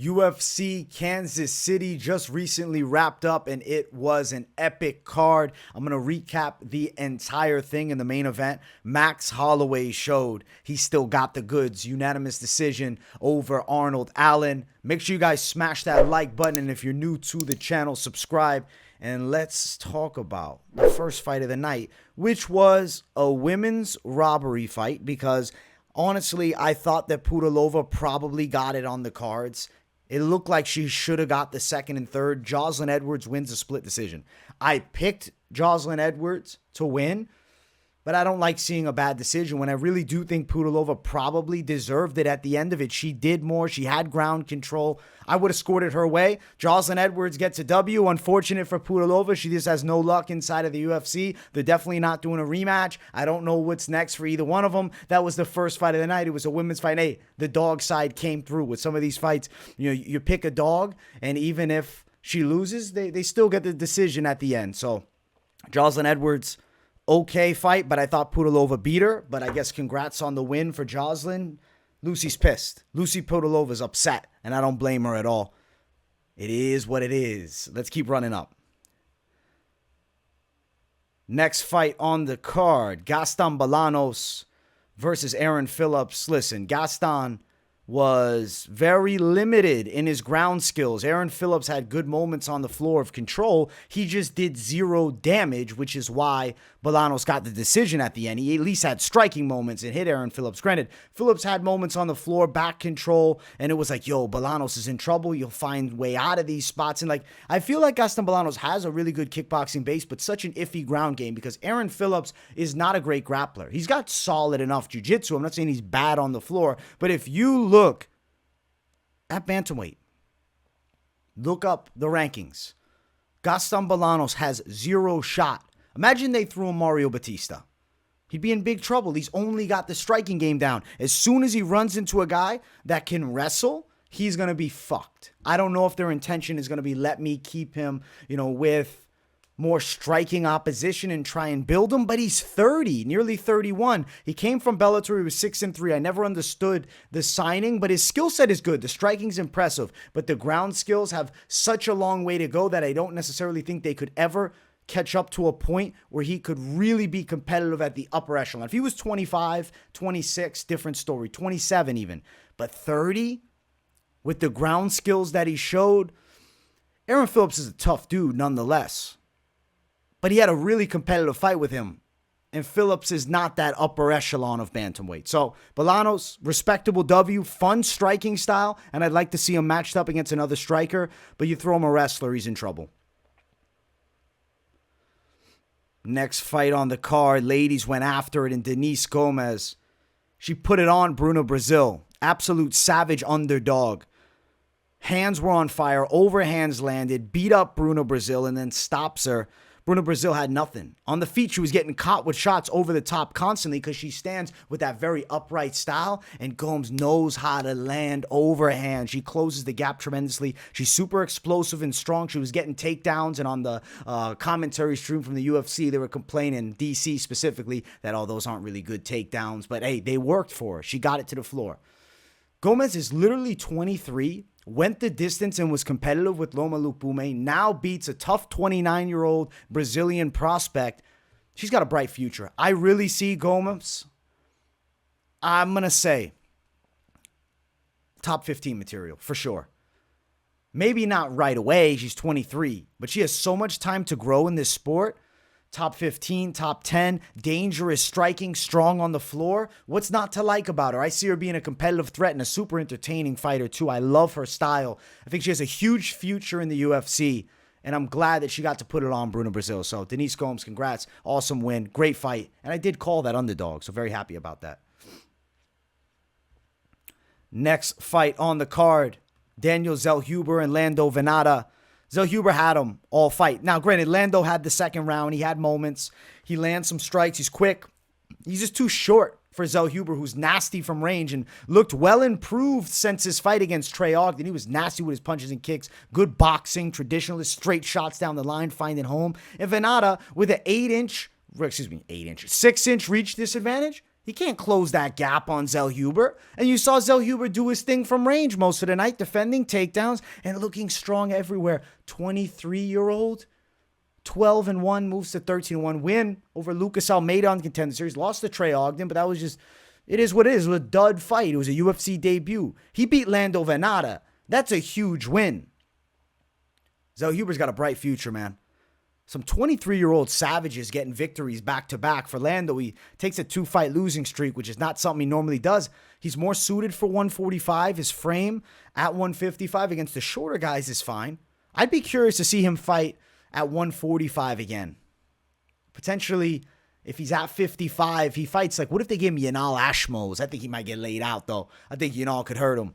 UFC Kansas City just recently wrapped up, and it was an epic card. I'm going to recap the entire thing in the main event. Max Holloway showed he still got the goods. Unanimous decision over Arnold Allen. Make sure you guys smash that like button, and if you're new to the channel, subscribe. And let's talk about the first fight of the night, which was a women's robbery fight, because honestly, I thought that Pudilová probably got it on the cards. It looked like she should have got the second and third. Joselyne Edwards wins a split decision. I picked Joselyne Edwards to win, but I don't like seeing a bad decision when I really do think Pudilová probably deserved it at the end of it. She did more. She had ground control. I would have scored it her way. Joselyne Edwards gets a W. Unfortunate for Pudilová. She just has no luck inside of the UFC. They're definitely not doing a rematch. I don't know what's next for either one of them. That was the first fight of the night. It was a women's fight. Hey, the dog side came through with some of these fights. You know, you pick a dog, and even if she loses, they still get the decision at the end. So Joselyne Edwards, okay fight, but I thought Pudilová beat her. But I guess congrats on the win for Joselyne. Lucie's pissed. Lucie Pudilova's upset, and I don't blame her at all. It is what it is. Let's keep running up. Next fight on the card, Gaston Bolaños versus Aaron Phillips. Listen, Gaston was very limited in his ground skills. Aaron Phillips had good moments on the floor of control. He just did zero damage, which is why Bolaños got the decision at the end. He at least had striking moments and hit Aaron Phillips. Granted, Phillips had moments on the floor, back control, and it was like, yo, Bolaños is in trouble. You'll find way out of these spots. And like, I feel like Gaston Bolaños has a really good kickboxing base, but such an iffy ground game because Aaron Phillips is not a great grappler. He's got solid enough jiu-jitsu. I'm not saying he's bad on the floor, but if you look at bantamweight, look up the rankings. Gaston Bolaños has zero shot. Imagine they threw him Mario Batista. He'd be in big trouble. He's only got the striking game down. As soon as he runs into a guy that can wrestle, he's going to be fucked. I don't know if their intention is going to be let me keep him, with more striking opposition and try and build him, but he's 30, nearly 31. He came from Bellator. He was 6-3. I never understood the signing, but his skill set is good. The striking's impressive, but the ground skills have such a long way to go that I don't necessarily think they could ever catch up to a point where he could really be competitive at the upper echelon. If he was 25, 26, different story, 27 even, but 30 with the ground skills that he showed, Aaron Phillips is a tough dude nonetheless. But he had a really competitive fight with him. And Phillips is not that upper echelon of bantamweight. So, Bolaños, respectable W, fun striking style. And I'd like to see him matched up against another striker. But you throw him a wrestler, he's in trouble. Next fight on the card, ladies went after it. And Denise Gomes, she put it on Bruna Brazil. Absolute savage underdog. Hands were on fire. Overhands landed. Beat up Bruna Brazil and then stops her. Bruna Brazil had nothing. On the feet, she was getting caught with shots over the top constantly because she stands with that very upright style, and Gomes knows how to land overhand. She closes the gap tremendously. She's super explosive and strong. She was getting takedowns, and on the commentary stream from the UFC, they were complaining, DC specifically, that all those aren't really good takedowns. But hey, they worked for her. She got it to the floor. Gomes is literally 23, went the distance and was competitive with Loma Lupume, now beats a tough 29-year-old Brazilian prospect. She's got a bright future. I really see Gomes, I'm going to say, top 15 material, for sure. Maybe not right away, she's 23, but she has so much time to grow in this sport. Top 15, top 10, dangerous striking, strong on the floor. What's not to like about her? I see her being a competitive threat and a super entertaining fighter too. I love her style. I think she has a huge future in the UFC, and I'm glad that she got to put it on Bruna Brazil. So Denise Gomes, congrats. Awesome win. Great fight. And I did call that underdog, so very happy about that. Next fight on the card, Daniel Zellhuber and Lando Vannata. Zellhuber had him all fight. Now, granted, Lando had the second round. He had moments. He lands some strikes. He's quick. He's just too short for Zellhuber, who's nasty from range and looked well improved since his fight against Trey Ogden. He was nasty with his punches and kicks. Good boxing, traditionalist, straight shots down the line, finding home. And Vannata, with an 6-inch reach disadvantage, He can't close that gap on Zellhuber. And you saw Zellhuber do his thing from range most of the night, defending takedowns and looking strong everywhere. 23-year-old, 12-1, moves to 13-1 win over Lucas Almeida on the Contender Series. Lost to Trey Ogden, but that was just, it is what it is. It was a dud fight. It was a UFC debut. He beat Lando Vannata. That's a huge win. Zellhuber's got a bright future, man. Some 23-year-old savages getting victories back-to-back. For Lando, he takes a 2-fight losing streak, which is not something he normally does. He's more suited for 145. His frame at 155 against the shorter guys is fine. I'd be curious to see him fight at 145 again. Potentially, if he's at 55, he fights like, what if they give him Yanal Ashmos? I think he might get laid out, though. I think Yanal could hurt him.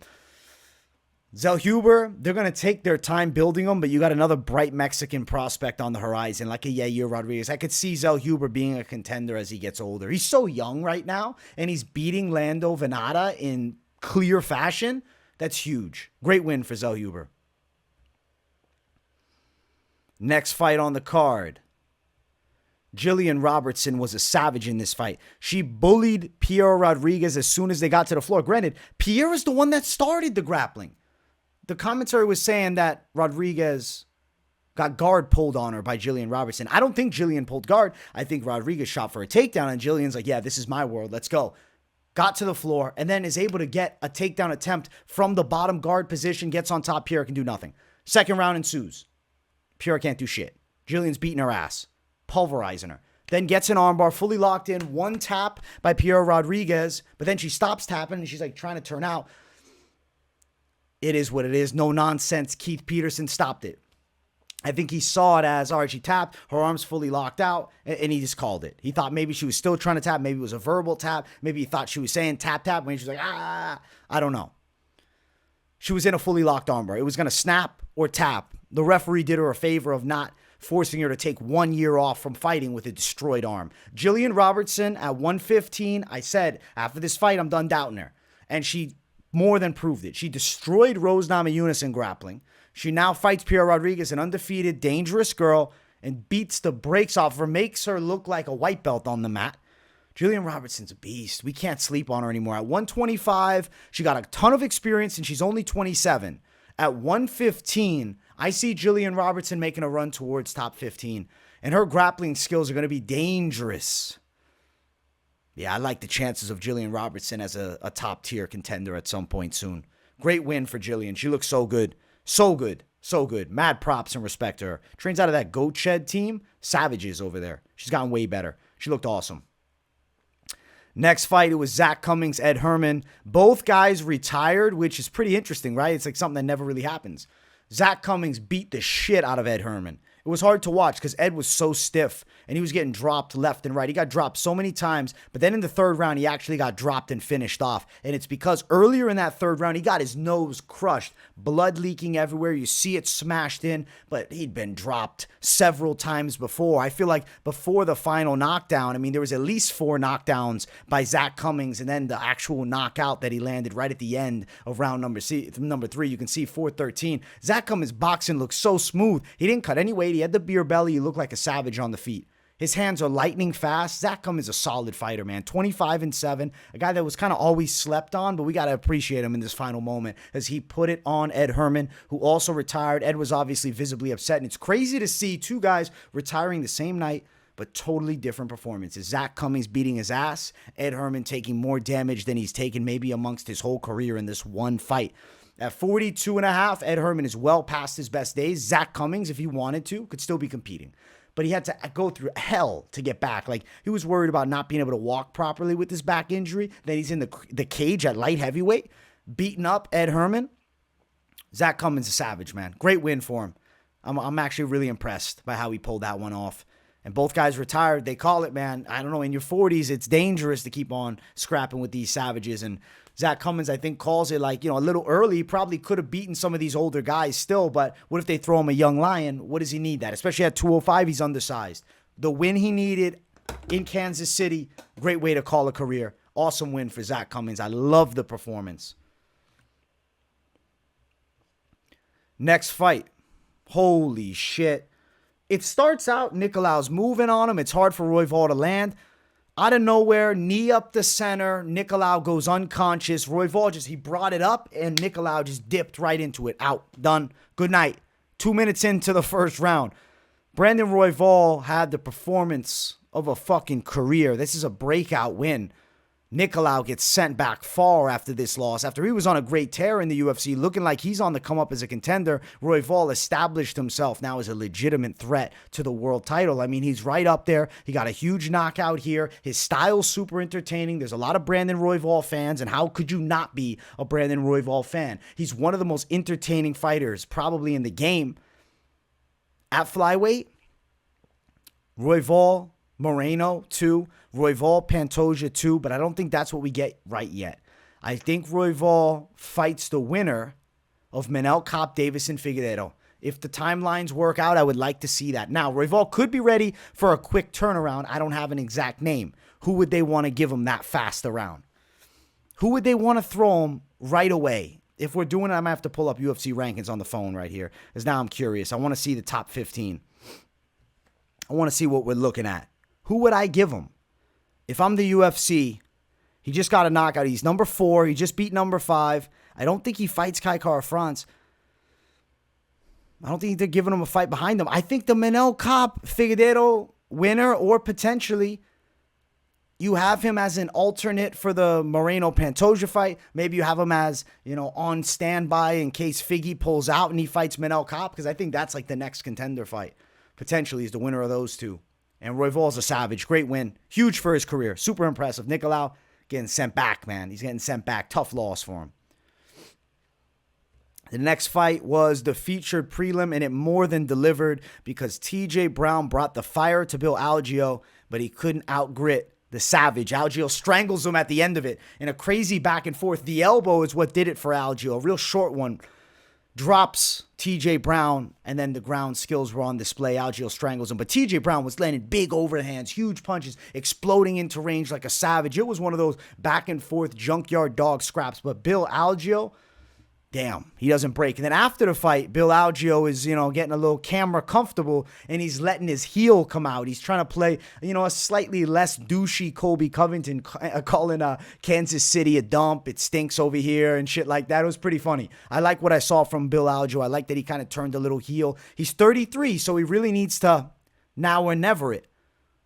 Zellhuber, they're going to take their time building him, but you got another bright Mexican prospect on the horizon, like a Yair Rodriguez. I could see Zellhuber being a contender as he gets older. He's so young right now, and he's beating Lando Vannata in clear fashion. That's huge. Great win for Zellhuber. Next fight on the card. Gillian Robertson was a savage in this fight. She bullied Piera Rodriguez as soon as they got to the floor. Granted, Piera's the one that started the grappling. The commentary was saying that Rodriguez got guard pulled on her by Gillian Robertson. I don't think Gillian pulled guard. I think Rodriguez shot for a takedown, and Gillian's like, yeah, this is my world. Let's go. Got to the floor, and then is able to get a takedown attempt from the bottom guard position, gets on top. Piera can do nothing. Second round ensues. Piera can't do shit. Gillian's beating her ass, pulverizing her. Then gets an armbar, fully locked in. One tap by Piera Rodriguez, but then she stops tapping, and she's like trying to turn out. It is what it is. No nonsense. Keith Peterson stopped it. I think he saw it as, all right, she tapped, her arm's fully locked out, and he just called it. He thought maybe she was still trying to tap. Maybe it was a verbal tap. Maybe he thought she was saying tap, tap, when she was like, ah. I don't know. She was in a fully locked armbar. It was going to snap or tap. The referee did her a favor of not forcing her to take 1 year off from fighting with a destroyed arm. Gillian Robertson at 115, I said, after this fight, I'm done doubting her. And she more than proved it. She destroyed Rose Namajunas in grappling. She now fights Piera Rodriguez, an undefeated, dangerous girl, and beats the brakes off her, makes her look like a white belt on the mat. Gillian Robertson's a beast. We can't sleep on her anymore. At 125, she got a ton of experience, and she's only 27. At 115, I see Gillian Robertson making a run towards top 15, and her grappling skills are going to be dangerous. Yeah, I like the chances of Gillian Robertson as a top-tier contender at some point soon. Great win for Gillian. She looks so good. So good. So good. Mad props and respect to her. Trains out of that Goat Shed team. Savages over there. She's gotten way better. She looked awesome. Next fight, it was Zak Cummings, Ed Herman. Both guys retired, which is pretty interesting, right? It's like something that never really happens. Zak Cummings beat the shit out of Ed Herman. It was hard to watch because Ed was so stiff and he was getting dropped left and right. He got dropped so many times, but then in the third round, he actually got dropped and finished off. And it's because earlier in that third round, he got his nose crushed, blood leaking everywhere. You see it smashed in, but he'd been dropped several times before. I feel like before the final knockdown, I mean, there was at least 4 knockdowns by Zak Cummings, and then the actual knockout that he landed right at the end of round number 3. You can see 413. Zak Cummings' boxing looks so smooth. He didn't cut any weight. He had the beer belly. He looked like a savage on the feet. His hands are lightning fast. Zak Cummings is a solid fighter, man. 25-7. A guy that was kind of always slept on, but we got to appreciate him in this final moment as he put it on Ed Herman, who also retired. Ed was obviously visibly upset, and it's crazy to see 2 guys retiring the same night, but totally different performances. Zak Cummings beating his ass. Ed Herman taking more damage than he's taken maybe amongst his whole career in this one fight. At 42.5, Ed Herman is well past his best days. Zak Cummings, if he wanted to, could still be competing. But he had to go through hell to get back. Like, he was worried about not being able to walk properly with his back injury. Then he's in the cage at light heavyweight, beating up Ed Herman. Zak Cummings is a savage, man. Great win for him. I'm actually really impressed by how he pulled that one off. And both guys retired. They call it, man, I don't know, in your 40s, it's dangerous to keep on scrapping with these savages. And Zak Cummings, I think, calls it like, a little early. He probably could have beaten some of these older guys still, but what if they throw him a young lion? What does he need that? Especially at 205, he's undersized. The win he needed in Kansas City, great way to call a career. Awesome win for Zak Cummings. I love the performance. Next fight. Holy shit. It starts out, Nicolau's moving on him. It's hard for Royval to land. Out of nowhere, knee up the center. Nicolau goes unconscious. Royval he brought it up, and Nicolau just dipped right into it. Out. Done. Good night. 2 minutes into the first round. Brandon Royval had the performance of a fucking career. This is a breakout win. Nicolau gets sent back far after this loss. After he was on a great tear in the UFC, looking like he's on the come up as a contender, Royval established himself now as a legitimate threat to the world title. I mean, he's right up there. He got a huge knockout here. His style's super entertaining. There's a lot of Brandon Royval fans, and how could you not be a Brandon Royval fan? He's one of the most entertaining fighters probably in the game. At flyweight, Royval, Moreno, 2. Royval, Pantoja, 2. But I don't think that's what we get right yet. I think Royval fights the winner of Manel Kape, Davison Figueiredo. If the timelines work out, I would like to see that. Now, Royval could be ready for a quick turnaround. I don't have an exact name. Who would they want to give him that fast around? Who would they want to throw him right away? If we're doing it, I'm going to have to pull up UFC rankings on the phone right here. Because now I'm curious. I want to see the top 15. I want to see what we're looking at. Who would I give him? If I'm the UFC, he just got a knockout. He's number 4. He just beat number 5. I don't think he fights Kai Kara-France. I don't think they're giving him a fight behind him. I think the Manel Kape Figueiredo winner, or potentially you have him as an alternate for the Moreno-Pantoja fight. Maybe you have him as, on standby in case Figgy pulls out and he fights Manel Kape, because I think that's like the next contender fight. Potentially is the winner of those two. And Royval's a savage. Great win. Huge for his career. Super impressive. Nicolau getting sent back, man. He's getting sent back. Tough loss for him. The next fight was the featured prelim, and it more than delivered because TJ Brown brought the fire to Bill Algeo, but he couldn't outgrit the savage. Algeo strangles him at the end of it in a crazy back and forth. The elbow is what did it for Algeo. A real short one. Drops TJ Brown, and then the ground skills were on display. Algeo strangles him, but TJ Brown was landing big overhands, huge punches, exploding into range like a savage. It was one of those back and forth junkyard dog scraps, but Bill Algeo, damn, he doesn't break. And then after the fight, Bill Algeo is, getting a little camera comfortable, and he's letting his heel come out. He's trying to play, a slightly less douchey Colby Covington, calling Kansas City a dump. It stinks over here and shit like that. It was pretty funny. I like what I saw from Bill Algeo. I like that he kind of turned a little heel. He's 33, so he really needs to now or never it.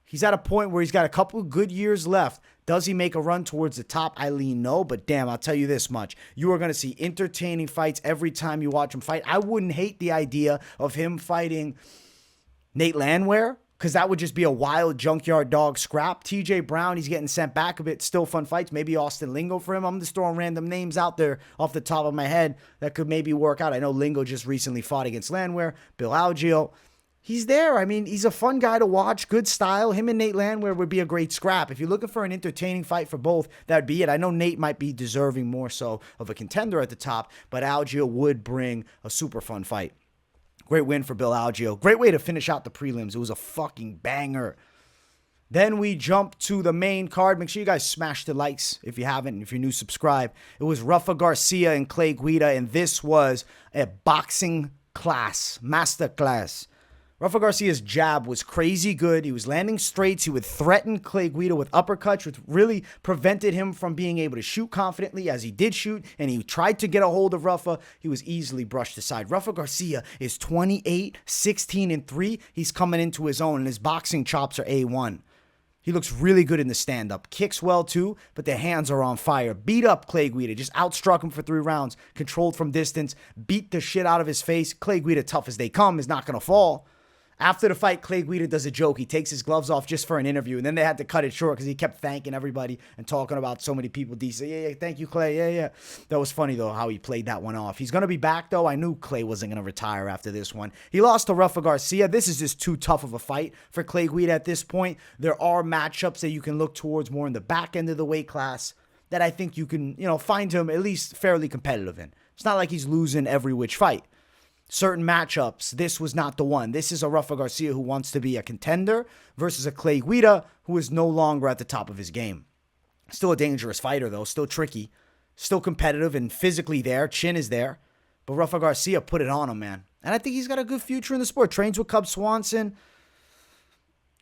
He's at a point where he's got a couple of good years left. Does he make a run towards the top? I lean no, but damn, I'll tell you this much. You are going to see entertaining fights every time you watch him fight. I wouldn't hate the idea of him fighting Nate Landwehr, because that would just be a wild junkyard dog scrap. TJ Brown, he's getting sent back a bit. Still fun fights. Maybe Austin Lingo for him. I'm just throwing random names out there off the top of my head that could maybe work out. I know Lingo just recently fought against Landwehr. Bill Algeo. He's there. I mean, he's a fun guy to watch. Good style. Him and Nate Landwehr would be a great scrap. If you're looking for an entertaining fight for both, that'd be it. I know Nate might be deserving more so of a contender at the top, but Algeo would bring a super fun fight. Great win for Bill Algeo. Great way to finish out the prelims. It was a fucking banger. Then we jump to the main card. Make sure you guys smash the likes if you haven't. And if you're new, subscribe. It was Rafa Garcia and Clay Guida, and this was a boxing class, master class. Rafa Garcia's jab was crazy good. He was landing straights. He would threaten Clay Guida with uppercuts, which really prevented him from being able to shoot confidently, as he did shoot, and he tried to get a hold of Rafa. He was easily brushed aside. Rafa Garcia is 28, 16-3. He's coming into his own, and his boxing chops are A1. He looks really good in the stand-up. Kicks well, too, but the hands are on fire. Beat up Clay Guida. Just outstruck him for 3 rounds. Controlled from distance. Beat the shit out of his face. Clay Guida, tough as they come, is not going to fall. After the fight, Clay Guida does a joke. He takes his gloves off just for an interview, and then they had to cut it short because he kept thanking everybody and talking about so many people. D said, yeah, thank you, Clay. Yeah. That was funny, though, how he played that one off. He's going to be back, though. I knew Clay wasn't going to retire after this one. He lost to Rafa Garcia. This is just too tough of a fight for Clay Guida at this point. There are matchups that you can look towards more in the back end of the weight class that I think you can, find him at least fairly competitive in. It's not like he's losing every which fight. Certain matchups, this was not the one. This is a Rafa Garcia who wants to be a contender versus a Clay Guida who is no longer at the top of his game. Still a dangerous fighter, though. Still tricky. Still competitive and physically there. Chin is there. But Rafa Garcia put it on him, man. And I think he's got a good future in the sport. Trains with Cub Swanson.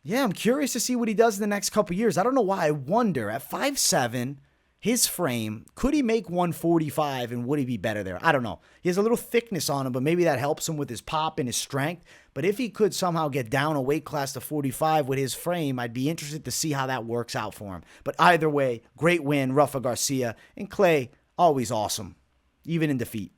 Yeah, I'm curious to see what he does in the next couple years. I don't know why. I wonder, at 5'7", his frame, could he make 145 and would he be better there? I don't know. He has a little thickness on him, but maybe that helps him with his pop and his strength. But if he could somehow get down a weight class to 45 with his frame, I'd be interested to see how that works out for him. But either way, great win, Rafa Garcia. And Clay, always awesome, even in defeat.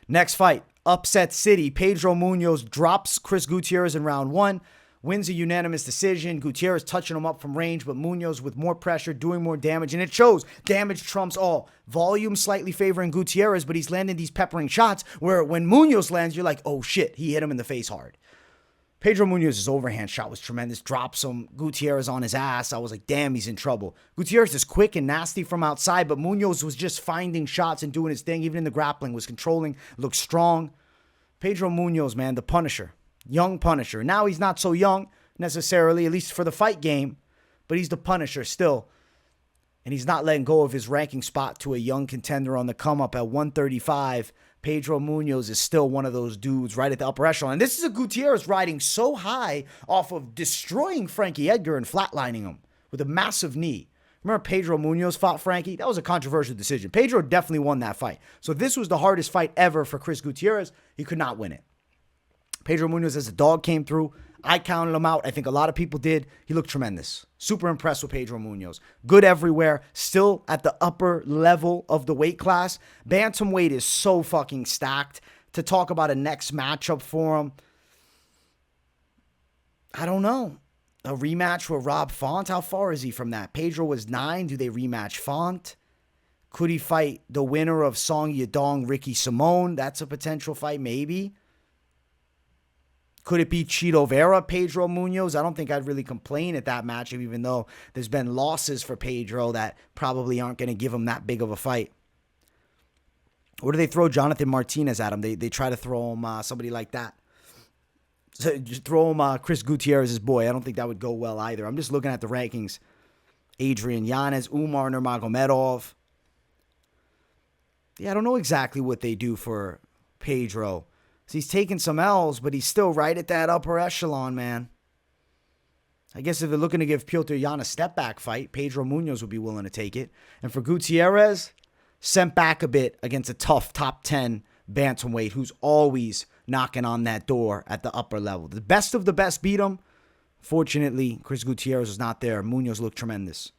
Next fight, Upset City. Pedro Munhoz drops Chris Gutierrez in round 1. Wins a unanimous decision. Gutierrez touching him up from range, but Munhoz with more pressure, doing more damage, and it shows. Damage trumps all. Volume slightly favoring Gutierrez, but he's landing these peppering shots where when Munhoz lands, you're like, oh shit, he hit him in the face hard. Pedro Munhoz's overhand shot was tremendous. Drops him. Gutierrez on his ass. I was like, damn, he's in trouble. Gutierrez is quick and nasty from outside, but Munhoz was just finding shots and doing his thing. Even in the grappling, was controlling, looked strong. Pedro Munhoz, man, the Punisher. Young Punisher. Now he's not so young necessarily, at least for the fight game, but he's the Punisher still. And he's not letting go of his ranking spot to a young contender on the come up at 135. Pedro Munhoz is still one of those dudes right at the upper echelon. And this is a Gutierrez riding so high off of destroying Frankie Edgar and flatlining him with a massive knee. Remember Pedro Munhoz fought Frankie? That was a controversial decision. Pedro definitely won that fight. So this was the hardest fight ever for Chris Gutierrez. He could not win it. Pedro Munhoz, as a dog, came through. I counted him out. I think a lot of people did. He looked tremendous. Super impressed with Pedro Munhoz. Good everywhere. Still at the upper level of the weight class. Bantamweight is so fucking stacked. To talk about a next matchup for him, I don't know. A rematch with Rob Font? How far is he from that? Pedro was 9. Do they rematch Font? Could he fight the winner of Song Yadong, Ricky Simone? That's a potential fight, maybe. Could it be Chito Vera, Pedro Munhoz? I don't think I'd really complain at that matchup, even though there's been losses for Pedro that probably aren't going to give him that big of a fight. Or do they throw Jonathan Martinez at him? They try to throw him somebody like that. So just throw him Chris Gutierrez's boy. I don't think that would go well either. I'm just looking at the rankings. Adrian Yanez, Umar Nurmagomedov. Yeah, I don't know exactly what they do for Pedro. He's taking some L's, but he's still right at that upper echelon, man. I guess if they're looking to give Piotr Yan a step-back fight, Pedro Munhoz would be willing to take it. And for Gutierrez, sent back a bit against a tough top 10 bantamweight who's always knocking on that door at the upper level. The best of the best beat him. Fortunately, Chris Gutierrez was not there. Munhoz looked tremendous.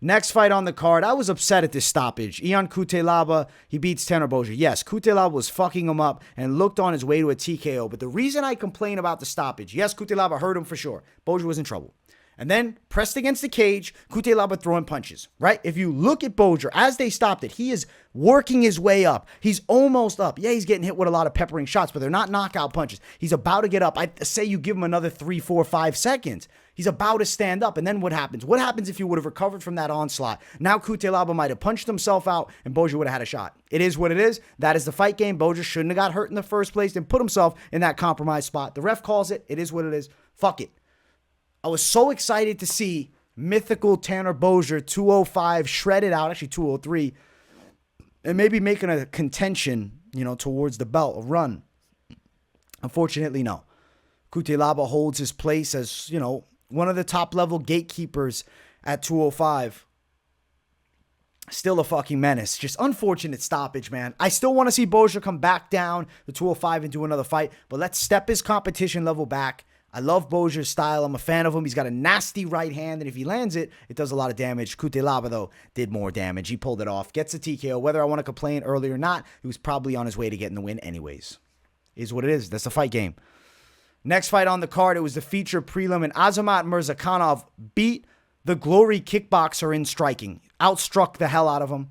Next fight on the card, I was upset at this stoppage. Ion Cutelaba, he beats Tanner Boser. Yes, Cutelaba was fucking him up and looked on his way to a TKO. But the reason I complain about the stoppage, yes, Cutelaba hurt him for sure. Boser was in trouble. And then pressed against the cage, Cutelaba throwing punches, right? If you look at Boser, as they stopped it, he is working his way up. He's almost up. Yeah, he's getting hit with a lot of peppering shots, but they're not knockout punches. He's about to get up. I say you give him another 3, 4, 5 seconds. He's about to stand up, and then what happens? What happens if you would have recovered from that onslaught? Now Cutelaba might have punched himself out, and Boser would have had a shot. It is what it is. That is the fight game. Boser shouldn't have got hurt in the first place and put himself in that compromised spot. The ref calls it. It is what it is. Fuck it. I was so excited to see mythical Tanner Boser 205 shredded out, actually 203, and maybe making a contention, towards the belt, a run. Unfortunately, no. Cutelaba holds his place as, one of the top-level gatekeepers at 205. Still a fucking menace. Just unfortunate stoppage, man. I still want to see Boser come back down to 205 and do another fight, but let's step his competition level back. I love Boser's style. I'm a fan of him. He's got a nasty right hand, and if he lands it, it does a lot of damage. Cutelaba, though, did more damage. He pulled it off. Gets a TKO. Whether I want to complain early or not, he was probably on his way to getting the win anyways. Is what it is. That's the fight game. Next fight on the card, it was the feature prelim, and Azamat Murzakanov beat the Glory kickboxer in striking. Outstruck the hell out of him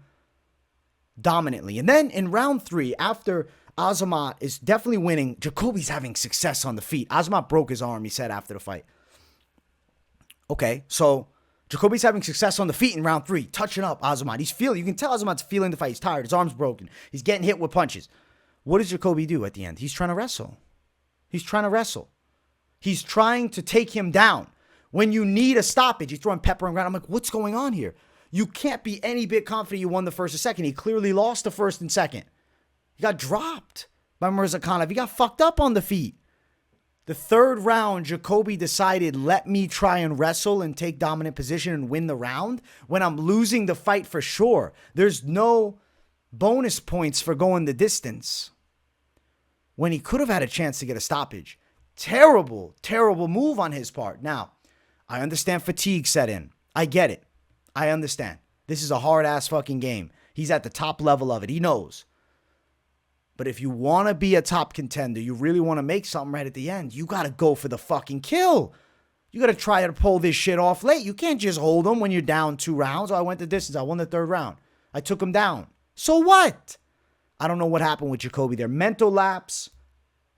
dominantly. And then in round 3, after Azamat is definitely winning, Jacoby's having success on the feet. Azamat broke his arm, he said after the fight. Okay, so Jacoby's having success on the feet in round 3, touching up Azamat. You can tell Azamat's feeling the fight. He's tired. His arm's broken. He's getting hit with punches. What does Jacoby do at the end? He's trying to wrestle. He's trying to take him down. When you need a stoppage, he's throwing pepper and ground. I'm like, what's going on here? You can't be any bit confident you won the first or second. He clearly lost the first and second. He got dropped by Murzakanov. He got fucked up on the feet. The third round, Jacoby decided, let me try and wrestle and take dominant position and win the round when I'm losing the fight for sure. There's no bonus points for going the distance when he could have had a chance to get a stoppage. Terrible, terrible move on his part. Now, I understand fatigue set in. I get it. I understand. This is a hard-ass fucking game. He's at the top level of it. He knows. But if you want to be a top contender, you really want to make something right at the end, you got to go for the fucking kill. You got to try to pull this shit off late. You can't just hold him when you're down 2 rounds. Oh, I went the distance. I won the 3rd round. I took him down. So what? I don't know what happened with Jacoby there. Mental lapse.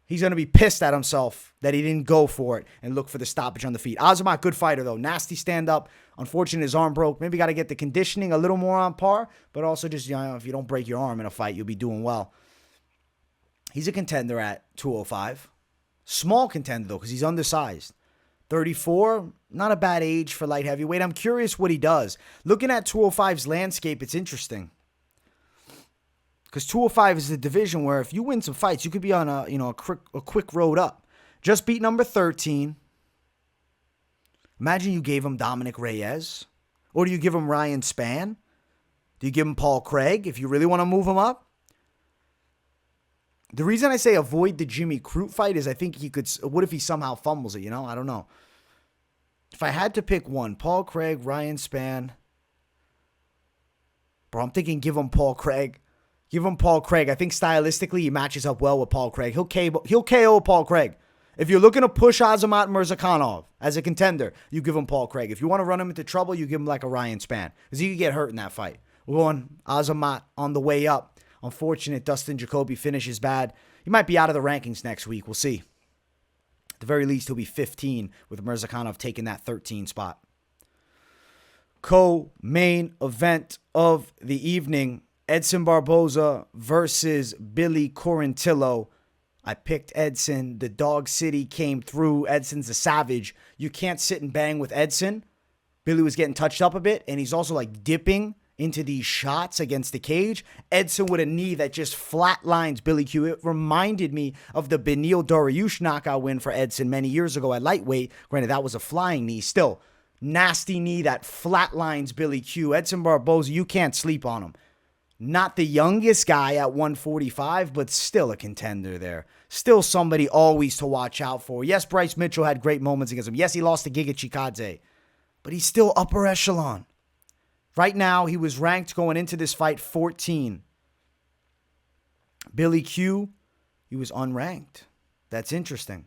He's going to be pissed at himself that he didn't go for it and look for the stoppage on the feet. Azamat, good fighter, though. Nasty stand-up. Unfortunately, his arm broke. Maybe got to get the conditioning a little more on par. But also just, you know, if you don't break your arm in a fight, you'll be doing well. He's a contender at 205. Small contender, though, because he's undersized. 34, not a bad age for light heavyweight. I'm curious what he does. Looking at 205's landscape, it's interesting. Because 205 is the division where if you win some fights, you could be on a quick road up. Just beat number 13. Imagine you gave him Dominic Reyes. Or do you give him Ryan Spann? Do you give him Paul Craig if you really want to move him up? The reason I say avoid the Jimmy Crute fight is I think he could... What if he somehow fumbles it, you know? I don't know. If I had to pick one, Paul Craig, Ryan Spann. Bro, I'm thinking give him Paul Craig. Give him Paul Craig. I think stylistically he matches up well with Paul Craig. He'll KO Paul Craig. If you're looking to push Azamat Murzakanov as a contender, you give him Paul Craig. If you want to run him into trouble, you give him like a Ryan Spann. Because he could get hurt in that fight. We're going Azamat on the way up. Unfortunate Dustin Jacoby finishes bad. He might be out of the rankings next week. We'll see. At the very least, he'll be 15 with Murzakanov taking that 13 spot. Co-main event of the evening. Edson Barboza versus Billy Quarantillo. I picked Edson. The Dog City came through. Edson's a savage. You can't sit and bang with Edson. Billy was getting touched up a bit, and he's also like dipping into these shots against the cage. Edson with a knee that just flatlines Billy Q. It reminded me of the Beneil Dariush knockout win for Edson many years ago at lightweight. Granted, that was a flying knee. Still, nasty knee that flatlines Billy Q. Edson Barboza, you can't sleep on him. Not the youngest guy at 145, but still a contender there. Still somebody always to watch out for. Yes, Bryce Mitchell had great moments against him. Yes, he lost to Giga Chikadze, but he's still upper echelon. Right now, he was ranked going into this fight 14. Billy Q, he was unranked. That's interesting.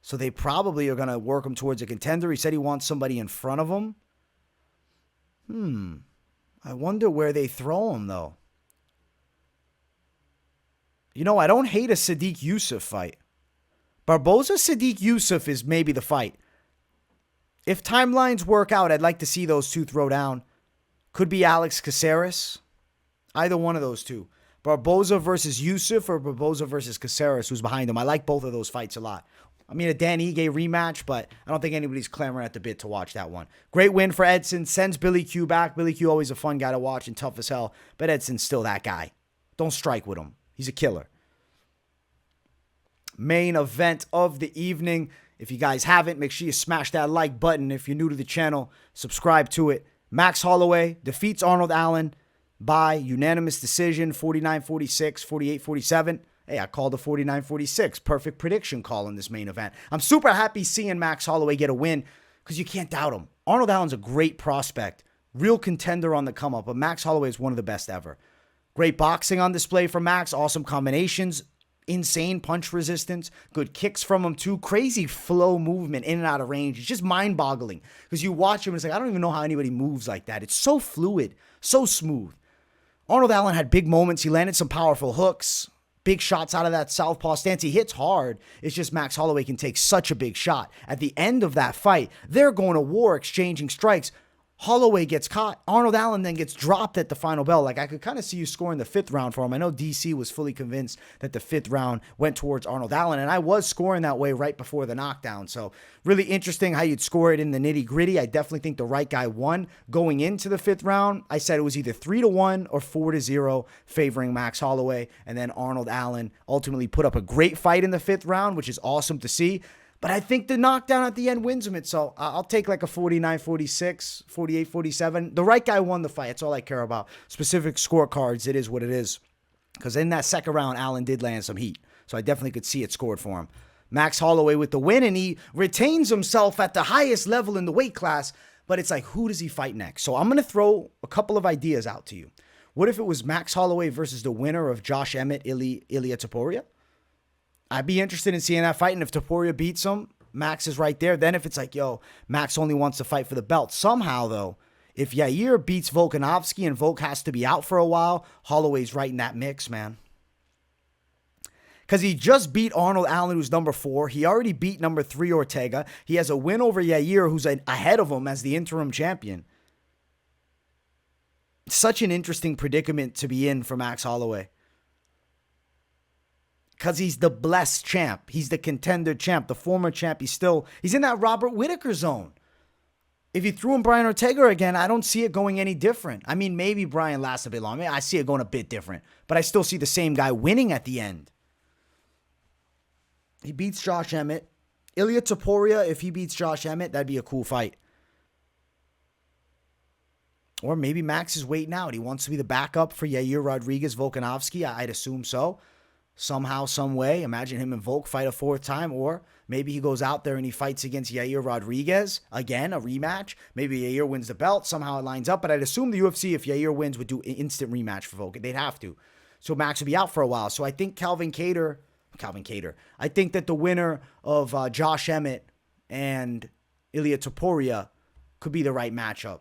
So they probably are going to work him towards a contender. He said he wants somebody in front of him. I wonder where they throw him, though. You know, I don't hate a Sadiq Yusuff fight. Barboza Sadiq Yusuff is maybe the fight. If timelines work out, I'd like to see those two throw down. Could be Alex Caceres. Either one of those two. Barboza versus Yusuff or Barboza versus Caceres, who's behind him. I like both of those fights a lot. I mean, a Dan Ige rematch, but I don't think anybody's clamoring at the bit to watch that one. Great win for Edson. Sends Billy Q back. Billy Q always a fun guy to watch and tough as hell. But Edson's still that guy. Don't strike with him. He's a killer. Main event of the evening. If you guys haven't, make sure you smash that like button. If you're new to the channel, subscribe to it. Max Holloway defeats Arnold Allen by unanimous decision, 49-46, 48-47. Hey, I called the 49-46. Perfect prediction call in this main event. I'm super happy seeing Max Holloway get a win because you can't doubt him. Arnold Allen's a great prospect, real contender on the come up, but Max Holloway is one of the best ever. Great boxing on display for Max, awesome combinations, insane punch resistance, good kicks from him too, crazy flow movement in and out of range. It's just mind-boggling because you watch him and it's like, I don't even know how anybody moves like that. It's so fluid, so smooth. Arnold Allen had big moments. He landed some powerful hooks, big shots out of that southpaw stance. He hits hard. It's just Max Holloway can take such a big shot. At the end of that fight, they're going to war, exchanging strikes. Holloway gets caught. Arnold Allen then gets dropped at the final bell. Like, I could kind of see you scoring the 5th round for him. I know DC was fully convinced that the 5th round went towards Arnold Allen, and I was scoring that way right before the knockdown. So really interesting how you'd score it in the nitty gritty. I definitely think the right guy won. Going into the 5th round, I said it was either 3-1 or 4-0 favoring Max Holloway, and then Arnold Allen ultimately put up a great fight in the 5th round, which is awesome to see. But I think the knockdown at the end wins him it. So I'll take like a 49-46, 48-47. The right guy won the fight. That's all I care about. Specific scorecards, it is what it is. Because in that 2nd round, Allen did land some heat. So I definitely could see it scored for him. Max Holloway with the win, and he retains himself at the highest level in the weight class. But it's like, who does he fight next? So I'm going to throw a couple of ideas out to you. What if it was Max Holloway versus the winner of Josh Emmett, Ilia Topuria? I'd be interested in seeing that fight, and if Topuria beats him, Max is right there. Then if it's like, yo, Max only wants to fight for the belt. Somehow, though, if Yair beats Volkanovski and Volk has to be out for a while, Holloway's right in that mix, man. Because he just beat Arnold Allen, who's number 4. He already beat number 3 Ortega. He has a win over Yair, who's ahead of him as the interim champion. Such an interesting predicament to be in for Max Holloway. Because he's the blessed champ. He's the contender champ. The former champ. He's in that Robert Whittaker zone. If you threw in Brian Ortega again, I don't see it going any different. I mean, maybe Brian lasts a bit longer. I see it going a bit different. But I still see the same guy winning at the end. He beats Josh Emmett. Ilia Topuria, if he beats Josh Emmett, that'd be a cool fight. Or maybe Max is waiting out. He wants to be the backup for Yair Rodriguez Volkanovski. I'd assume so. Somehow, some way. Imagine him and Volk fight a 4th time. Or maybe he goes out there and he fights against Yair Rodriguez. Again, a rematch. Maybe Yair wins the belt. Somehow it lines up. But I'd assume the UFC, if Yair wins, would do an instant rematch for Volk. They'd have to. So Max would be out for a while. So I think Calvin Kattar. I think that the winner of Josh Emmett and Ilia Topuria could be the right matchup.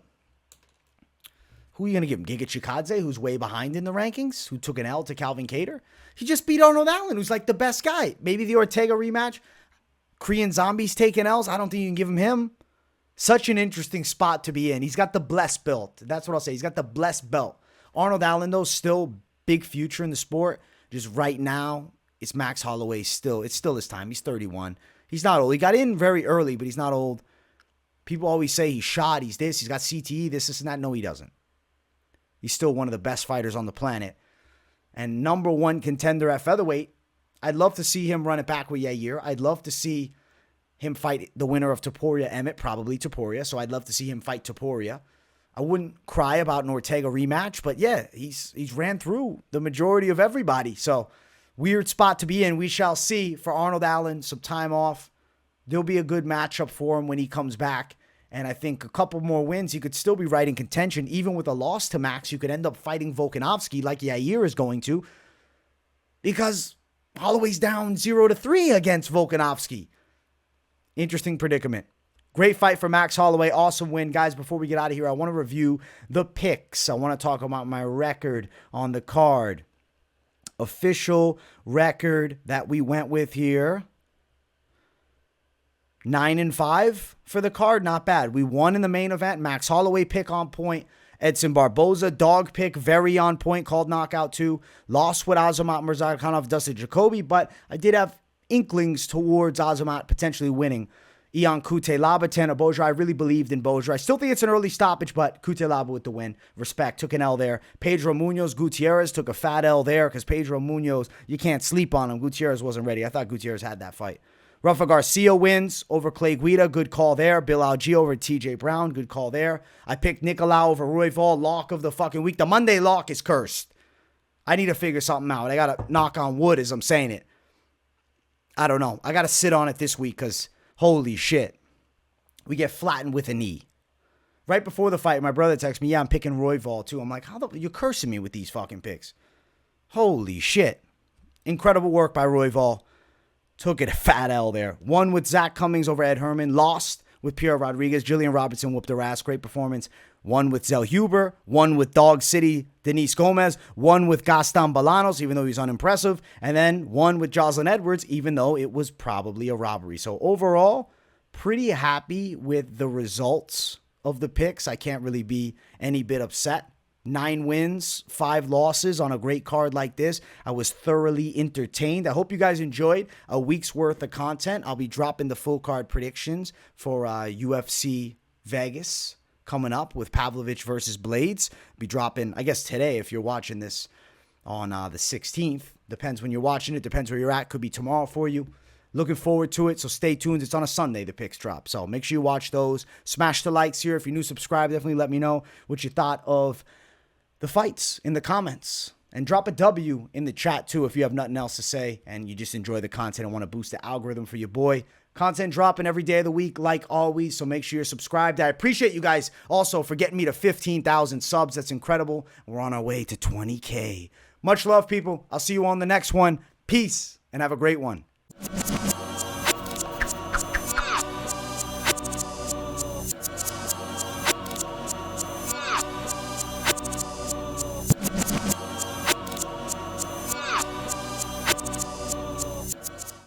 Who are you going to give him? Giga Chikadze, who's way behind in the rankings, who took an L to Calvin Kattar? He just beat Arnold Allen, who's like the best guy. Maybe the Ortega rematch. Korean Zombie's taking L's. I don't think you can give him. Such an interesting spot to be in. He's got the blessed belt. That's what I'll say. He's got the blessed belt. Arnold Allen, though, still big future in the sport. Just right now, it's Max Holloway still. It's still his time. He's 31. He's not old. He got in very early, but he's not old. People always say he's shot, he's this, he's got CTE, this and that. No, he doesn't. He's still one of the best fighters on the planet. And number 1 contender at featherweight. I'd love to see him run it back with Yair. I'd love to see him fight the winner of Topuria Emmett, probably Topuria. So I'd love to see him fight Topuria. I wouldn't cry about an Ortega rematch, but yeah, he's ran through the majority of everybody. So weird spot to be in. We shall see. For Arnold Allen, some time off. There'll be a good matchup for him when he comes back. And I think a couple more wins, he could still be right in contention. Even with a loss to Max, you could end up fighting Volkanovski like Yair is going to. Because Holloway's down 0-3 against Volkanovski. Interesting predicament. Great fight for Max Holloway. Awesome win. Guys, before we get out of here, I want to review the picks. I want to talk about my record on the card. Official record that we went with here. 9-5 for the card. Not bad. We won in the main event. Max Holloway pick on point. Edson Barboza, dog pick, very on point, called knockout too. Lost with Azamat Murzakanov, dusted Jacoby, but I did have inklings towards Azamat potentially winning. Ion Cutelaba, Tanner Boja. I really believed in Boja. I still think it's an early stoppage, but Cutelaba with the win. Respect. Took an L there. Pedro Munhoz, Gutierrez took a fat L there because Pedro Munhoz, you can't sleep on him. Gutierrez wasn't ready. I thought Gutierrez had that fight. Rafa Garcia wins over Clay Guida. Good call there. Bill Algeo over TJ Brown. Good call there. I picked Nicolau over Royval. Lock of the fucking week. The Monday lock is cursed. I need to figure something out. I got to knock on wood as I'm saying it. I don't know. I got to sit on it this week because holy shit. We get flattened with a knee. Right before the fight, my brother texted me, yeah, I'm picking Royval too. I'm like, you're cursing me with these fucking picks. Holy shit. Incredible work by Royval. Took it a fat L there. Won with Zak Cummings over Ed Herman. Lost with Piera Rodriguez. Gillian Robertson whooped her ass. Great performance. Won with Zellhuber. Won with Dog City Denise Gomes. Won with Gaston Bolaños, even though he's unimpressive. And then won with Joselyne Edwards, even though it was probably a robbery. So overall, pretty happy with the results of the picks. I can't really be any bit upset. 9 wins, 5 losses on a great card like this. I was thoroughly entertained. I hope you guys enjoyed a week's worth of content. I'll be dropping the full card predictions for UFC Vegas coming up with Pavlovich versus Blades. Be dropping, I guess, today if you're watching this on the 16th. Depends when you're watching it. Depends where you're at. Could be tomorrow for you. Looking forward to it, so stay tuned. It's on a Sunday, the picks drop. So make sure you watch those. Smash the likes here. If you're new, subscribe. Definitely let me know what you thought of the fights in the comments. And drop a W in the chat, too, if you have nothing else to say and you just enjoy the content and want to boost the algorithm for your boy. Content dropping every day of the week, like always, so make sure you're subscribed. I appreciate you guys also for getting me to 15,000 subs. That's incredible. We're on our way to 20K. Much love, people. I'll see you on the next one. Peace, and have a great one.